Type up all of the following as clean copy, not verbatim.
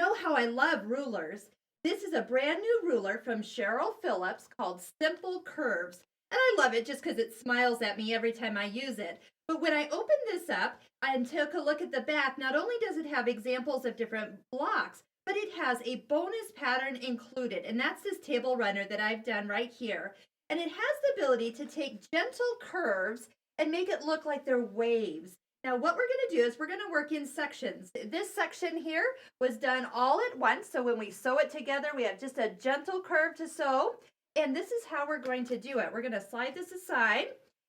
know how I love rulers. This is a brand new ruler from Cheryl Phillips called Simple Curves. And I love it just because it smiles at me every time I use it. But when I opened this up and took a look at the back, not only does it have examples of different blocks, but it has a bonus pattern included. And that's this table runner that I've done right here. And it has the ability to take gentle curves and make it look like they're waves. Now what we're going to do is we're going to work in sections. This section here was done all at once. So when we sew it together, we have just a gentle curve to sew. And this is how we're going to do it. We're going to slide this aside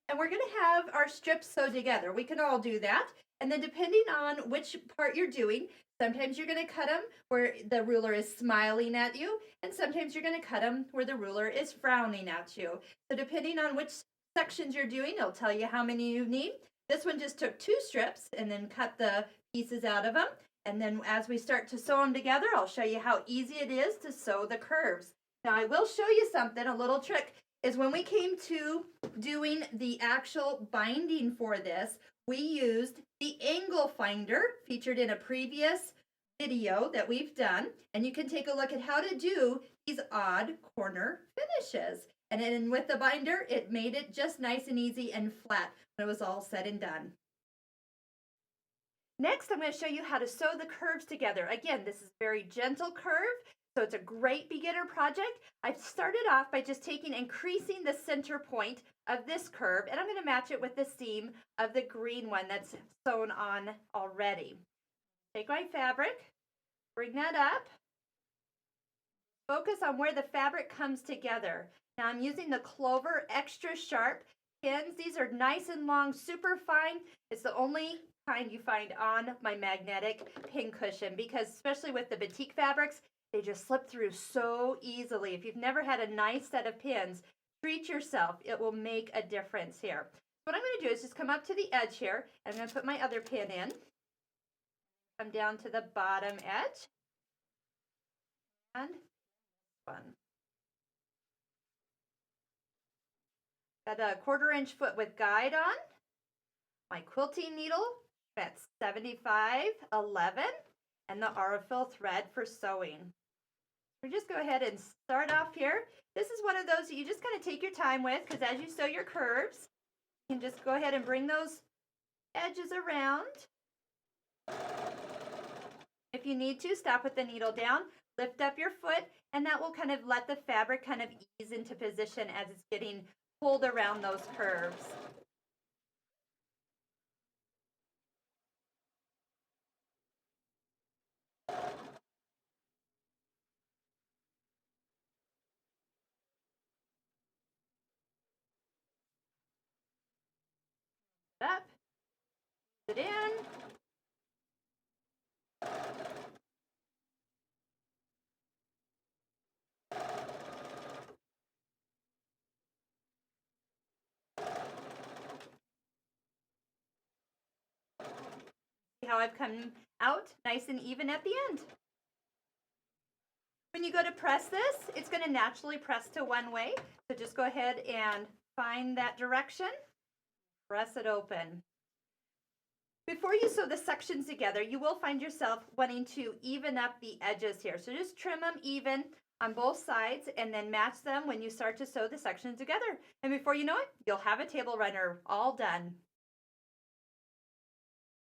and we're going to have our strips sewed together. We can all do that. And then depending on which part you're doing, sometimes you're going to cut them where the ruler is smiling at you. And sometimes you're going to cut them where the ruler is frowning at you. So depending on which sections you're doing, it'll tell you how many you need. This one just took 2 strips and then cut the pieces out of them. And then as we start to sew them together, I'll show you how easy it is to sew the curves. Now I will show you something, a little trick is when we came to doing the actual binding for this, we used the angle finder featured in a previous video that we've done. And you can take a look at how to do these odd corner finishes. And then with the binder, it made it just nice and easy and flat when it was all said and done. Next, I'm going to show you how to sew the curves together. Again, this is a very gentle curve, so it's a great beginner project. I've started off by just taking and creasing the center point of this curve, and I'm going to match it with the seam of the green one that's sewn on already. Take my fabric, bring that up, focus on where the fabric comes together. Now I'm using the Clover Extra Sharp pins. These are nice and long, super fine. It's the only kind you find on my magnetic pin cushion because especially with the batik fabrics, they just slip through so easily. If you've never had a nice set of pins, treat yourself. It will make a difference here. What I'm going to do is just come up to the edge here. And I'm going to put my other pin in. Come down to the bottom edge. And one. Got a 1/4 inch foot with guide on. My quilting needle at 75/11 and the Aurifil thread for sewing. We just go ahead and start off here. This is one of those that you just kind of take your time with because as you sew your curves, you can just go ahead and bring those edges around. If you need to, stop with the needle down, lift up your foot, and that will kind of let the fabric kind of ease into position as it's getting pulled around those curves. Up, it in. See how I've come out nice and even at the end. When you go to press this, it's going to naturally press to one way. So just go ahead and find that direction. Press it open. Before you sew the sections together, you will find yourself wanting to even up the edges here. So just trim them even on both sides and then match them when you start to sew the sections together. And before you know it, you'll have a table runner all done.